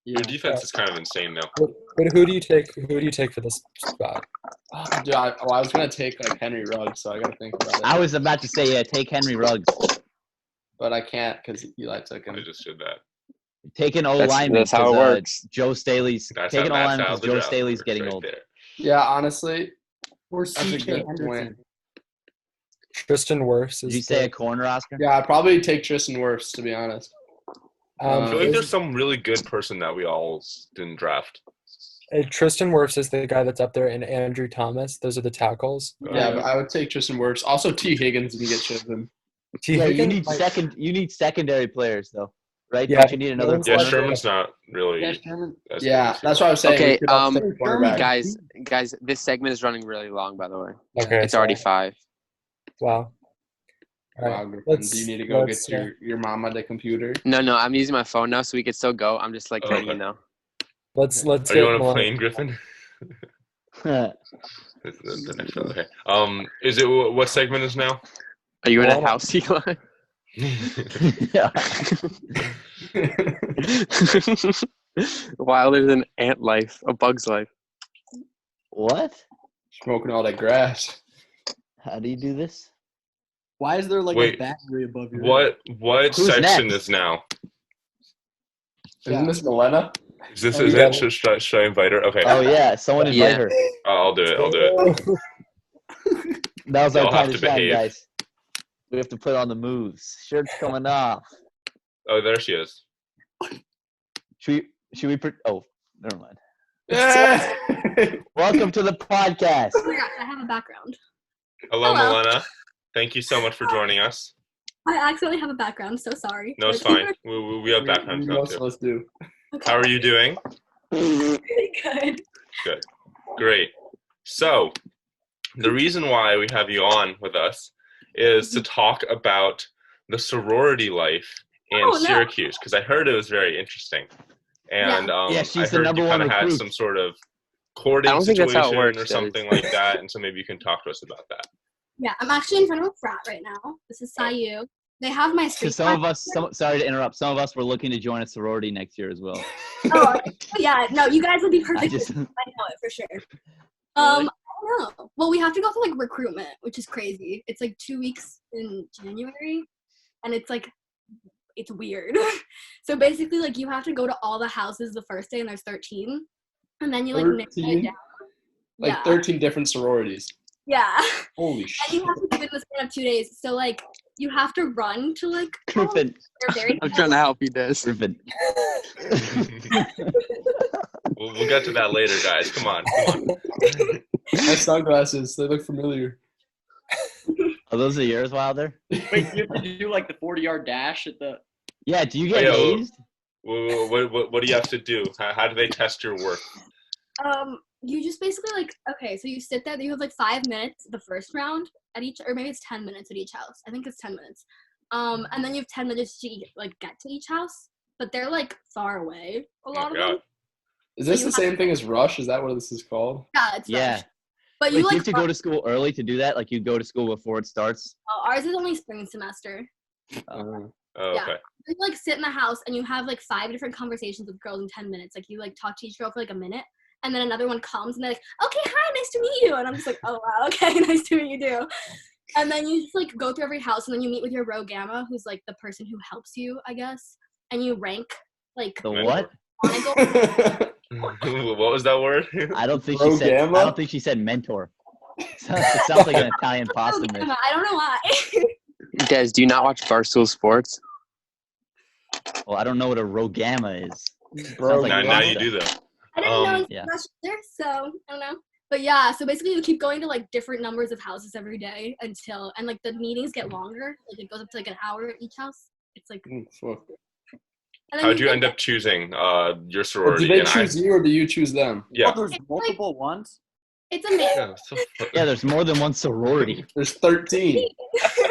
Your defense is kind of insane, though. But who do you take? Who do you take for this spot? Oh, dude, I was gonna take Henry Ruggs, so I gotta think about it. I was about to say, take Henry Ruggs. But I can't because Eli took him. I just did that. Take an O-lineman. That's how it 'cause, works. Joe Staley's. That's Take an how O-lineman because the Joe draft Staley's works getting right old. there. Yeah, honestly, Or that's a CJ good Henderson. point. Tristan Wirfs. Did you say a corner, Oscar? Yeah, I'd probably take Tristan Wirfs to be honest. I feel like there's some really good person that we all didn't draft. Tristan Wirfs is the guy that's up there, and Andrew Thomas. Those are the tackles. Yeah, but I would take Tristan Wirfs. Also, T. Higgins didn't get chosen. T. Yeah, you Higgins? need You need secondary players though, right? Yeah. Don't you need another Yeah, Yeah, corner? Sherman's not really. Yeah, Sherman. as Yeah, good. that's what I was saying. Okay, We could also take a cornerback. guys, this segment is running really long. By the way, Okay, it's already sorry. 5. Wow. All Wow, right. Griffin, do you need to go get your mama the computer? No, I'm using my phone now, so we could still go. I'm just like letting you Okay. know. Let's Are get you on a more. plane, Griffin? The next one, okay. Is it what segment is now? Are you in a Well, house, Eli? Yeah. Wilder than ant life, a bug's life. What? Smoking all that grass. How do you do this? Why is there like a Wait, battery above your head? What Who's section next? is now? Isn't this Milena? Is this Oh, is yeah. it? Should I invite her? Okay. Oh yeah, someone invite Yeah. her. I'll do it. That was our Y'all time have to to shine, behave. guys. We have to put on the moves. Shirt's coming off. Oh, there she is. Should we oh, never mind. Yeah. Welcome to the podcast. Oh my gosh, I have a background. Hello, Hello. Milena. Thank you so much for joining us. I accidentally have a background, so sorry. No, it's fine. We have backgrounds now Most too. of us do. Okay. How are you doing? Pretty good. Good. Great. So, the reason why we have you on with us is to talk about the sorority life in Oh, no. Syracuse, because I heard it was very interesting. And Yeah, I she's the heard number you kind one of had recruit. some sort of I courting don't think that's how it situation works, or guys. something like that, and so maybe you can talk to us about that. Yeah, I'm actually in front of a frat right now. This is SIU. They have my street Because some of card. us, sorry to interrupt, some of us were looking to join a sorority next year as well. Oh, yeah. No, you guys would be I perfect. just, I know it for sure. I don't know. Well, we have to go through like recruitment, which is crazy. It's like 2 weeks in January, and it's like it's weird. So basically, like you have to go to all the houses the first day, and there's 13, and then you like narrow 13? it down. Like Yeah. 13 different sororities. Yeah. Holy And shit. you have to do it in the span of 2 days. So like you have to run to like Griffin. they're very I'm trying to help you, Des. Griffin. We'll get to that later, guys. Come on. My sunglasses, they look familiar. Are those the yours, Wilder? Wait, you have to do like the 40-yard dash at the. Yeah, do you get Yeah, hazed? What do you have to do? How do they test your work? you just basically like okay, so you sit there, you have like 5 minutes the first round at each, or maybe it's 10 minutes at each house. I think it's 10 minutes. And then you have 10 minutes to like get to each house, but they're like far away, a lot of them. Is this So the same thing as Rush? Is that what this is called? Yeah, it's Yeah. Rush. But Wait, you do like you have to go to school early to do that? Like you go to school before it starts? ours is only spring semester. Oh, Yeah. okay. You like sit in the house and you have like 5 different conversations with girls in 10 minutes. Like you like talk to each girl for like a minute, and then another one comes and they're like, okay, hi, nice to meet you. And I'm just like, oh wow, okay, nice to meet you too. And then you just like go through every house, and then you meet with your row gamma, who's like the person who helps you, I guess. And you rank like The what? What was that word? I don't think she said. I don't think she said mentor. It sounds like an Italian pasta dish. I don't know why. Des, do you not watch Barstool Sports? Well, I don't know what a rogama is. Bro, Sounds like now you pasta. do that. I didn't know yeah. there, so I don't know. But yeah, so basically you keep going to like different numbers of houses every day until, and like the meetings get longer. Like it goes up to like an hour at each house. It's like. And then How'd you end up choosing your sorority? Do they And choose you or do you choose them? Yeah. Oh, there's multiple ones? It's a mix. Yeah, there's more than one sorority. There's 13.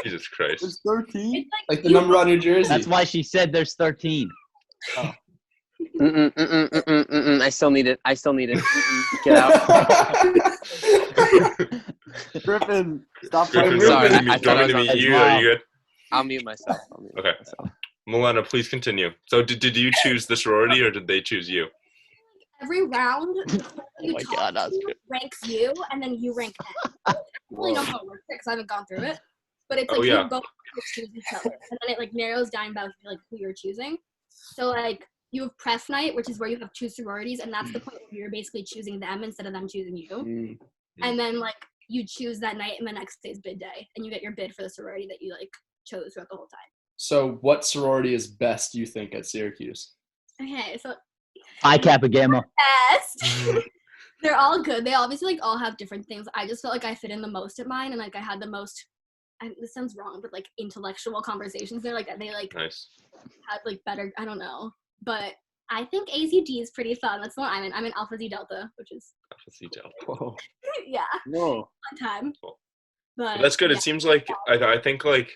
Jesus Christ. There's 13? It's Like the number on New Jersey. That's why she said there's 13. Oh. I still need it. I still need it. Get out. Griffin, stop Griffin, playing. Sorry, do you I thought want me to I was meet on- you? Are you good? I'll mute myself. Okay. Milena, please continue. So did you choose the sorority or did they choose you? Every round, you my talk God, that's to good. ranks you, and then you rank them. I don't really know how it works because I haven't gone through it. But it's like yeah. you both choose each other, and then it like narrows down about like who you're choosing. So like you have press night, which is where you have 2 sororities, and that's the point where you're basically choosing them instead of them choosing you. And then like you choose that night, and the next day's bid day, and you get your bid for the sorority that you like chose throughout the whole time. So what sorority is best, you think, at Syracuse? Okay, so Phi Kappa Gamma. best. They're all good. They obviously like all have different things. I just felt like I fit in the most at mine, and like I had the most. This sounds wrong, but like intellectual conversations. They're like they like Nice. had like better. I don't know, but I think AZD is pretty fun. That's the one I'm in. I'm in Alpha Z Delta, which is Whoa. yeah, Whoa. fun time. Cool. But That's good. yeah. It seems like I think like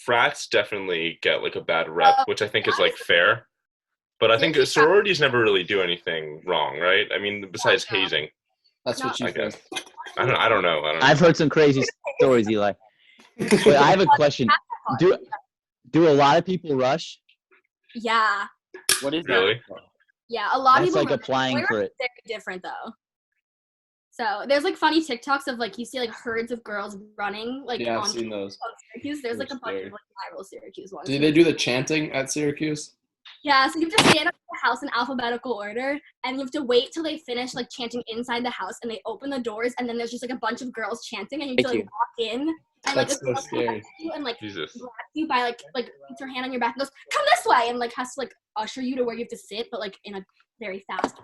frats definitely get like a bad rep, which I think is like fair. But I think sororities never really do anything wrong, right? I mean, besides hazing. That's what you I guess. think. I don't know. I've heard some crazy stories, Eli. Wait, I have a question. Do a lot of people rush? Yeah. What is Really? that? Yeah, a lot of That's people like applying Roller for is it. very different though. So there's like funny TikToks of like you see like herds of girls running like Yeah, I've on seen those. Syracuse. There's like a Those bunch scary. of like viral Syracuse ones. Do they do the chanting at Syracuse? Yeah, so you have to stand up in the house in alphabetical order, and you have to wait till they finish like chanting inside the house, and they open the doors, and then there's just like a bunch of girls chanting, and you have to like Thank you. walk in, and That's like so a girl scary. comes to you and like Jesus. grabs you by like puts her hand on your back and goes, "Come this way," and like has to like usher you to where you have to sit, but like in a very fast.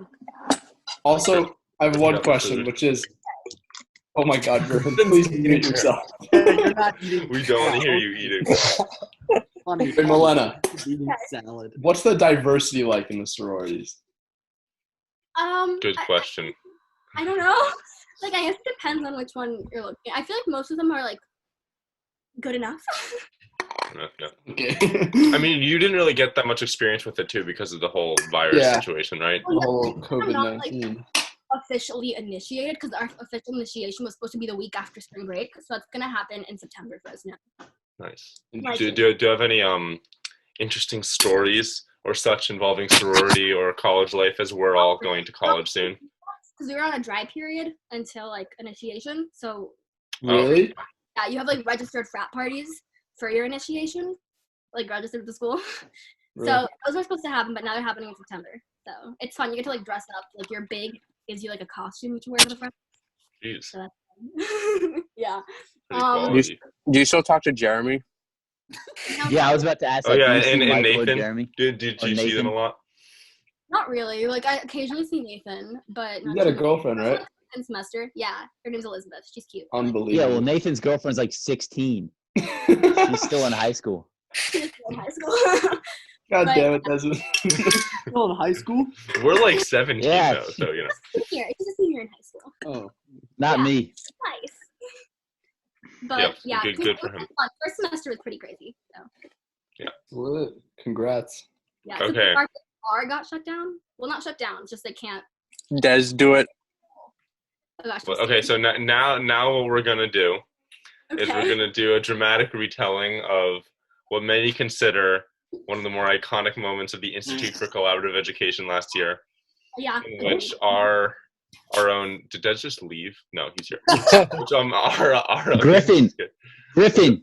Also, I have one Got the question, food. which is, oh my God, Griffin, please eat it yourself. You're not eating. We don't want to hear you eat it. Funny. Hey, Milena, Eating salad. what's the diversity like in the sororities? Good question. I don't know. Like I guess it depends on which one you're looking at. I feel like most of them are like good enough. No. Okay. I mean, you didn't really get that much experience with it too because of the whole virus Yeah. situation, right? The whole I'm not, like, COVID-19. officially initiated because our official initiation was supposed to be the week after spring break, so that's gonna happen in September for us now. Nice. Like- Do you have any interesting stories or such involving sorority or college life as we're all going to college soon? Because we were on a dry period until like initiation, so Really? yeah, you have like registered frat parties for your initiation, like registered with the school. Really? So those were supposed to happen, but now they're happening in September. So it's fun. You get to like dress up. Like your big gives you like a costume to wear to the front. Jeez. So that's fun. Yeah. Pretty Um, quality. Do you still talk to Jeremy? Yeah, I was about to ask. Oh Like, yeah, do you see and Michael or Nathan. Jeremy? Did Or you see them Nathan? a lot? Not really. Like I occasionally see Nathan, but You not got a too- girlfriend, right? Second semester. Yeah, her name's Elizabeth. She's cute. Unbelievable. Yeah, well, Nathan's girlfriend's like 16. She's still in high school. She's still in high school. God But- damn it, Desmond. Still in high school? We're like 17 Yeah. though, so you know. Senior. She's a senior in high school. Oh. Not Yeah. me. Nice. But Yep, yeah, good for him. fun. First semester was pretty crazy. So Well, congrats. yeah. So Okay. our bar got shut down. Well, not shut down. It's just they can't. Des, do it. Oh gosh. Well, okay, so now what we're gonna do is we're gonna do a dramatic retelling of what many consider one of the more iconic moments of the Institute for Collaborative Education last year, Yeah. in which our own did Des just leave? No, he's here. Which our own, Griffin. Griffin,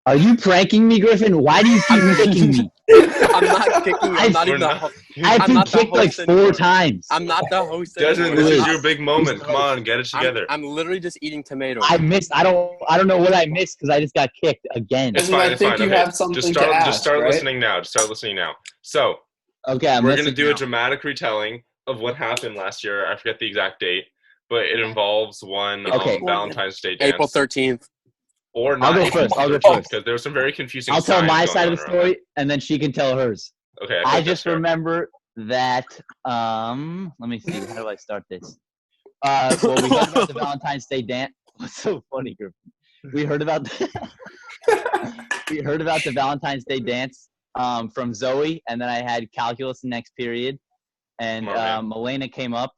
are you pranking me, Griffin? Why do you keep kicking me? I'm not kicking you. I'm not even the host. I've I'm been not the kicked like host 4 anymore. times. I'm not the host Desmond, anymore. this is Wait. your big moment. Come on, get it together. I'm literally just eating tomatoes. I missed. I don't know what I missed because I just got kicked again. It's Desmond, fine. I It's think fine. you Okay. have something Just to start. ask, Just start right? listening now. Just start listening now. So Okay, I'm we're gonna listening do a now. dramatic retelling of what happened last year. I forget the exact date, but it involves one Okay. Valentine's Day dance. April 13th. Or I'll not go first. I'll go first. because there was some very confusing. I'll tell signs my going side on of the around that. story, and then she can tell hers. Okay, I think just that's fair. remember that. Let me see. How do I start this? Well, we heard about the Valentine's Day dance. What's so funny, Griffin? We heard about the Valentine's Day dance from Zoe, and then I had calculus the next period, and Come on, man. Milena came up,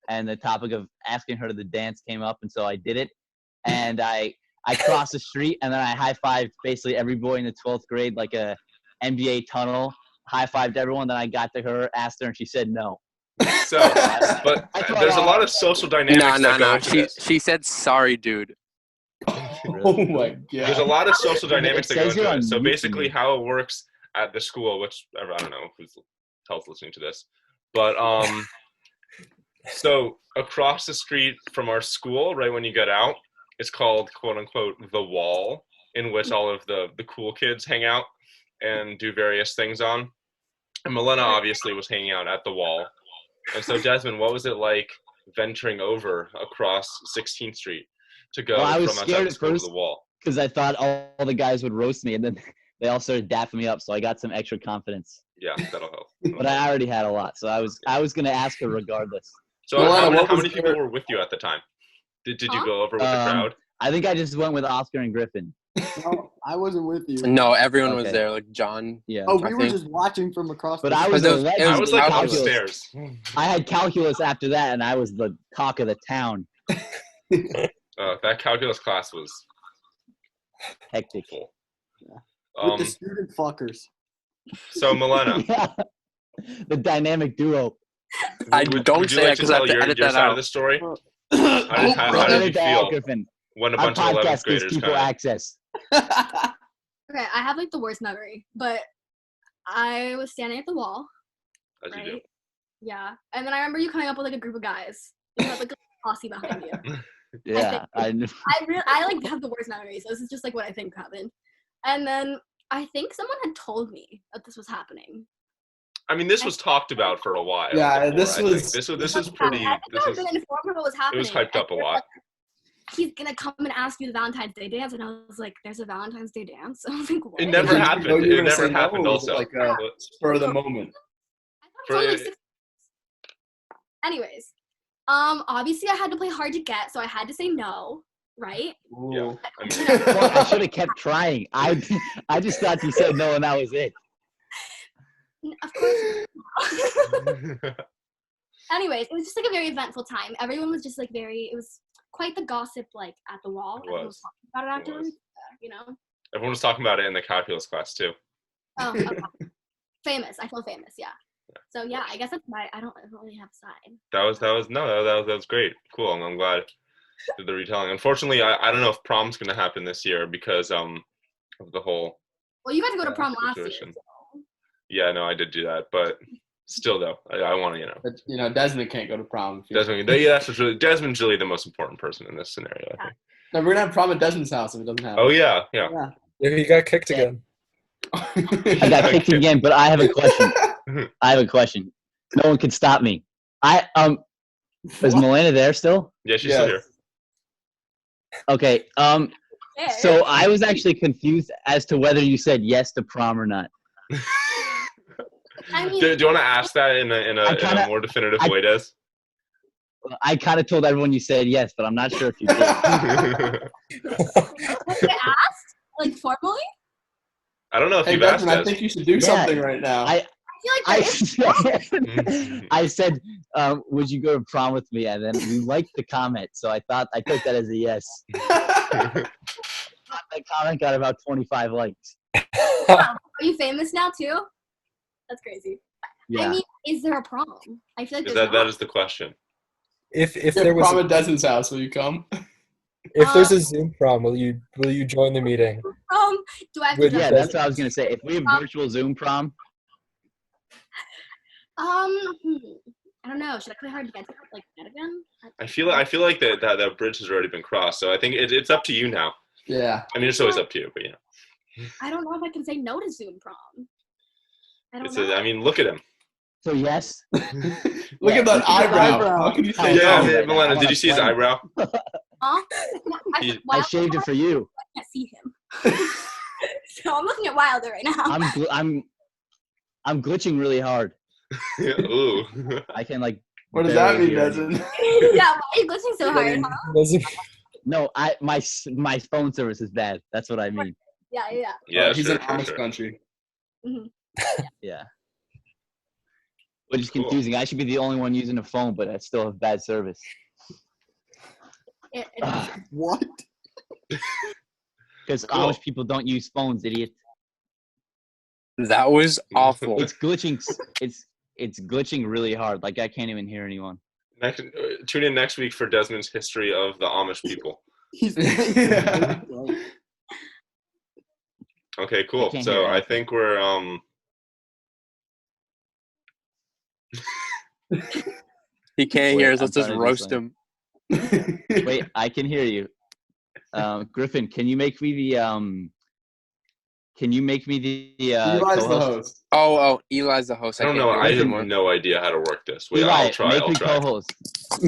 and the topic of asking her to the dance came up, and so I did it, and I crossed the street, and then I high-fived basically every boy in the 12th grade like a NBA tunnel. High-fived everyone. Then I got to her, asked her, and she said no. So, but there's a lot of social dynamics that go into this. She said sorry, dude. Oh my God. There's a lot of social dynamics that go says you're into on it. So mute to basically, me. how it works at the school, which I don't know who's hell's listening to this, but so across the street from our school, right when you get out, it's called quote unquote the Wall, in which all of the cool kids hang out and do various things on. And Milena obviously was hanging out at the Wall. And so Desmond, what was it like venturing over across 16th Street to go Well, I was from outside scared the at school to first the Wall? because I thought all the guys would roast me, and then they all started dapping me up, so I got some extra confidence. Yeah, that'll help. But I already had a lot, so I was gonna ask her regardless. So Milena, how what many was people your- were with you at the time? Did you Huh? go over with the crowd? I think I just went with Oscar and Griffin. No, I wasn't with you. No, everyone was Okay. there. Like John. Yeah. Oh, I we were think- just watching from across But the I was But a it was- it legend I was was in like calculus. upstairs. I had calculus after that, and I was the talk of the town. That calculus class was Hectic. full. With the student fuckers. So Milena, Yeah. The dynamic duo. would you like to tell your side of the story? How did you feel Griffin. when a Our bunch of 11th podcast gives graders people kind of... access. Okay, I have like the worst memory, but I was standing at the wall. As you do. Yeah, and then I remember you coming up with like a group of guys. You had like a posse behind you. Yeah, I like have the worst memories. So this is just like what I think happened. And then I think someone had told me that this was happening. I mean, this was talked about for a while. Yeah, before, this I was- think. This is pretty. I was been informed of what was happening. It was hyped up a lot. He's gonna come and ask you the Valentine's Day dance, and I was like, "There's a Valentine's Day dance." I was like, "What?" It never happened. No, you were It gonna never say no, happened. or was it Also, like a spur of the moment. Anyways, obviously I had to play hard to get, so I had to say no, right? Yeah. Fuck, I should have kept trying. I just thought you said no and that was it. Of course. Anyways, it was just like a very eventful time. Everyone was just like it was quite the gossip like at the wall. Everyone was talking about it afterwards, you know? Everyone was talking about it in the calculus class too. Oh, okay. Famous. I feel famous, yeah. So yeah, I guess that's I don't really have a side. That was great. Cool. I'm glad did the retelling. Unfortunately, I don't know if prom's gonna happen this year because of the whole. Well, you got to go to prom last year. situation. Yeah, no, I did do that, but still though, I want to, But, Desmond can't go to prom. Desmond, that's what's really, Desmond's really the most important person in this scenario, I think. No, we're gonna have prom at Desmond's house if it doesn't happen. Oh yeah. Yeah, he got kicked again. I got kicked again, but I have a question. No one can stop me. Is Milena there still? Yeah, she's still here. Okay. So I was actually confused as to whether you said yes to prom or not. I mean, do you want to ask that in a more definitive way, Des? I kind of told everyone you said yes, but I'm not sure if you did. Was I asked? Like formally? I don't know if Hey, you've Desmond, asked I Des. think you should do something right now. I said, would you go to prom with me? And then we liked the comment, so I took that as a yes. That comment got about 25 likes. Are you famous now too? That's crazy. Yeah. I mean, is there a prom? I feel like that is the question. If Yeah, there was prom at Desmond's house, will you come? if there's a Zoom prom, will you join the meeting? Do I have to? Yeah, that's what I was gonna say. If we have virtual Zoom prom. I don't know. Should I play hard to get that again? I feel like that bridge has already been crossed. So I think it's up to you now. Yeah. I mean, it's always up to you, but I don't know if I can say no to Zoom prom. I mean, look at him. So yes. Look at that eyebrow. How can you say no? Milena, did you see his eyebrow? I shaved it for you. I can't see him. So I'm looking at Wilder right now. I'm glitching really hard. Ooh. I can like. What does that mean, barely hear Desmond? Yeah, why are you glitching so hard? Huh? No, my phone service is bad. That's what I mean. Yeah. Yeah, he's sure, in Amish country. Mm-hmm. Yeah. Which is confusing. I should be the only one using a phone, but I still have bad service. What? Because Amish people don't use phones, idiot. That was awful. It's glitching. It's glitching really hard. Like I can't even hear anyone. Tune in next week for Desmond's history of the Amish people. Okay, cool. So I think we're He can't hear us. Let's just roast him. Wait, I can hear you. Griffin, can you make me the Eli's the host. Oh, Eli's the host. I don't know. I have no idea how to work this. Wait, Eli, I'll try. make me co-host.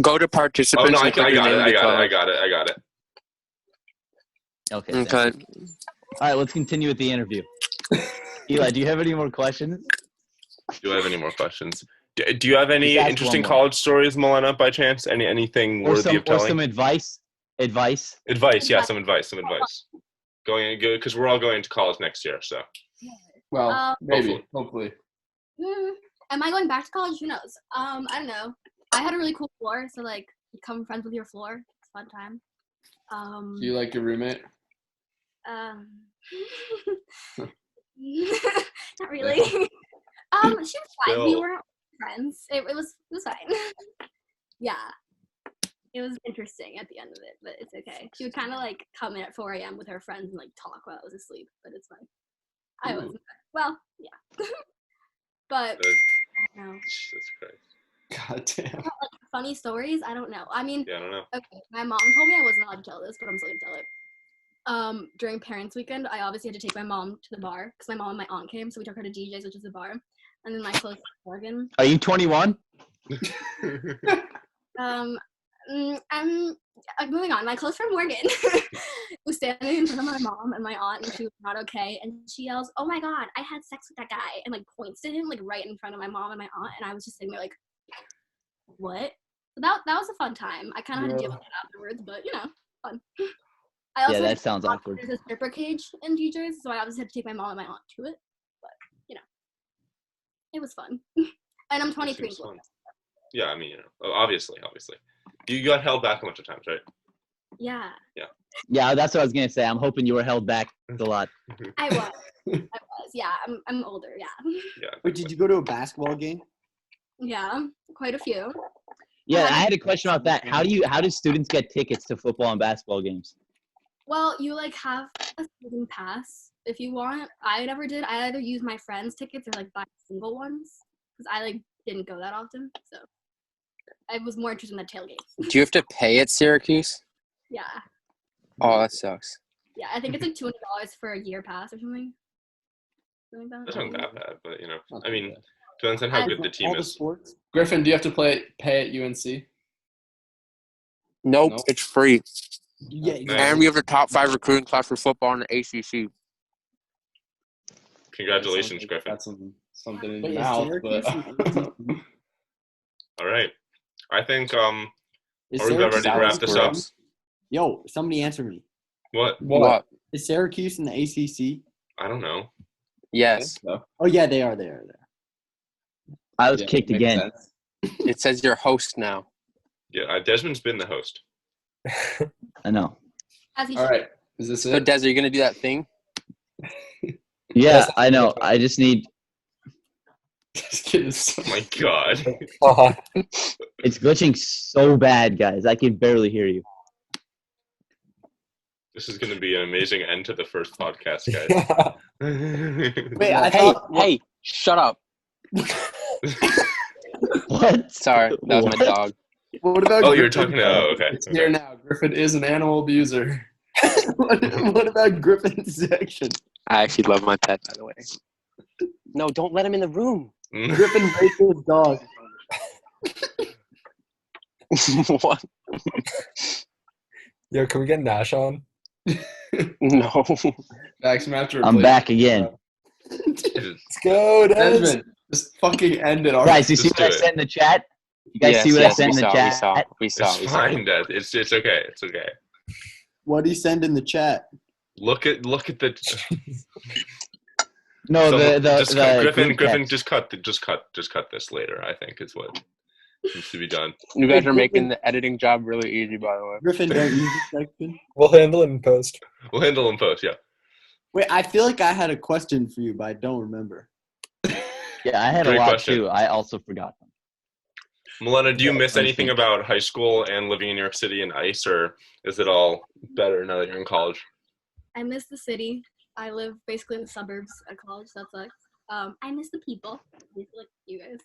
Go to participants. Oh no, I and click your name to got it. Okay. Okay. All right, let's continue with the interview. Eli, do you have any more questions? Do I have any more questions? Do you have any Just ask interesting one more. college stories, Milena, by chance? Anything worthy of telling? Or some advice? Advice? Advice, yeah, some advice. Going because we're all going to college next year, so. Well, maybe, hopefully. Am I going back to college? Who knows? I don't know. I had a really cool floor, so like become friends with your floor. It's a fun time. Do you like your roommate? Not really. She was fine. We Still. weren't friends. It was fine. Yeah. It was interesting at the end of it, but it's okay. She would kind of like come in at 4 a.m. with her friends and like talk while I was asleep, but it's fine. I wasn't. Well, yeah. But I don't know. Jesus Christ. God damn. Like, funny stories? I don't know. I mean, Yeah, I don't know. okay, my mom told me I wasn't allowed to tell this, but I'm still gonna tell it. During Parents Weekend, I obviously had to take my mom to the bar because my mom and my aunt came, so we took her to DJ's, which is a bar, and then my close friend Morgan. Are you 21? I'm moving on. My close friend Morgan was standing in front of my mom and my aunt, and she was not okay. And she yells, "Oh my God, I had sex with that guy!" and like points to him like right in front of my mom and my aunt. And I was just sitting there like, "What?" So that was a fun time. I kind of had to deal with it afterwards, but fun. I also Yeah, that sounds awkward. There's a stripper cage in DJ's, so I obviously had to take my mom and my aunt to it. But it was fun. And I'm 23. Yeah, I mean, obviously. You got held back a bunch of times, right? Yeah. Yeah, that's what I was gonna say. I'm hoping you were held back a lot. I was. Yeah, I'm older. Yeah. Yeah. Wait, did you go to a basketball game? Yeah, quite a few. Yeah, I had a question about that. How do students get tickets to football and basketball games? Well, you like have a season pass if you want. I never did. I either use my friends' tickets or like buy single ones because I like didn't go that often. So I was more interested in the tailgates. Do you have to pay at Syracuse? Yeah. Oh, that sucks. Yeah, I think it's like $200 for a year pass or something. Something like that. That's not that bad, but I mean, depends on how good the team is. Griffin, do you have to pay at UNC? Nope, it's free. Yeah, And we have the top 5 recruiting class for football in the ACC. Congratulations, Griffin. That's something in Wait, your is mouth, Syracuse but an ACC? All right. I think Is are we about Syracuse ready to wrap this up? Yo, somebody answer me. What? Is Syracuse in the ACC? I don't know. Yes. Oh yeah, they are. They are there. I was kicked again. It says you're host now. Yeah, Desmond's been the host. I know. All right. Is this So, it? Des, are you going to do that thing? Yeah, I know. I just need. Oh my God. It's glitching so bad, guys. I can barely hear you. This is going to be an amazing end to the first podcast, guys. Wait, Hey, shut up. What? Sorry, that was my dog. What about Oh, you're Griffin? talking to. Oh, okay. It's here now. Griffin is an animal abuser. what about Griffin's section? I actually love my pet, by the way. No, don't let him in the room. Griffin raped his dog. What? Yo, can we get Nash on? No. I'm back again. Let's go, Desmond. Just fucking end it already. Guys, you see what I said in the chat? You guys see what I said in the chat? We saw. It's fine, Dad. It's okay. It's okay. What do you send in the chat? Look at the. No, Griffin, just cut this later. I think is what needs to be done. You guys are making the editing job really easy, by the way. Griffin, don't use this section. We'll handle it in post. We'll handle in post. Yeah. Wait, I feel like I had a question for you, but I don't remember. Yeah, I had Great a lot question. too. I also forgot them. Milena, do you miss anything about high school and living in New York City and ICE, or is it all better now that you're in college? I miss the city. I live basically in the suburbs at college, so that sucks. I miss the people. Like you guys.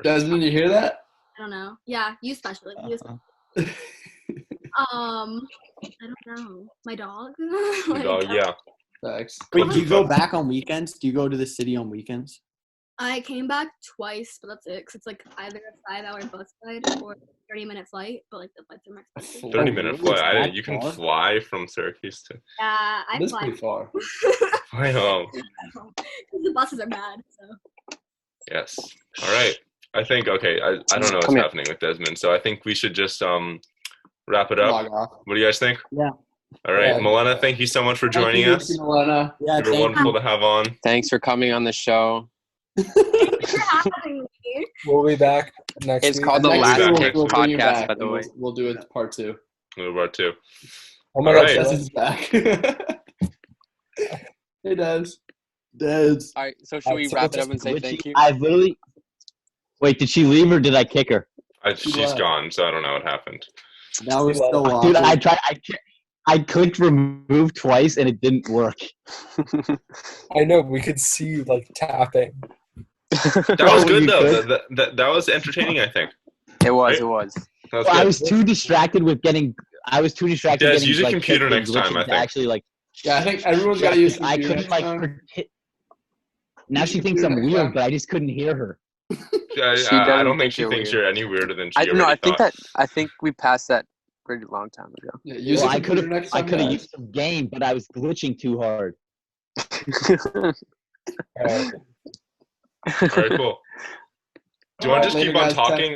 Desmond, you hear that? I don't know. Yeah, you especially. I don't know. My dog. Your dog, yeah. Thanks. Wait, do you go back on weekends? Do you go to the city on weekends? I came back twice, but that's it. Cause it's like either a 5-hour bus ride or a 30-minute flight. But like the flights are more expensive. 30-minute flight. You can fly from Syracuse to. Yeah, I That's fly. pretty far. Fly home. The buses are bad. So. Yes. All right. I think okay. I don't know what's happening with Desmond, so I think we should just wrap it up. Log off. What do you guys think? Yeah. All right, Yeah. Milena, thank you so much for joining us. Thank you, Milena. Yeah, You were wonderful to have on. Thanks for coming on the show. For having me. We'll be back next It's week. called the Next Last week, Pick we'll bring you podcast, back, by the and way. We'll do it part 2. Move on too. Oh my All God, right. Desmond's back. Hey, Des. Des. All right, so should we so wrap it just up and say Would thank she- you? I literally. Wait, did she leave or did I kick her? She's left. gone, so I don't know what happened. Now we're still Dude, awkward. I clicked remove twice and it didn't work. I know we could see you like tapping. That was Oh, good you though. could? That was entertaining, I think. It was. Right? It was. That was Well, I good. was too distracted with getting. I was too distracted Des, getting use a like computer kicked and next time, glitching I to think. actually like. Yeah, I think everyone's got to use I computer couldn't next like. time. Now Use she thinks computer I'm next weird, time. but I just couldn't hear her. She I doesn't don't think think she you're thinks weird. you're any weirder than she I already thought. think we passed that pretty long time ago. Yeah, use Well, a I computer could have. next I time, could have guys. used some game, but I was glitching too hard. All right. All right, cool. Do you want to just Later, keep on guys. Text- talking?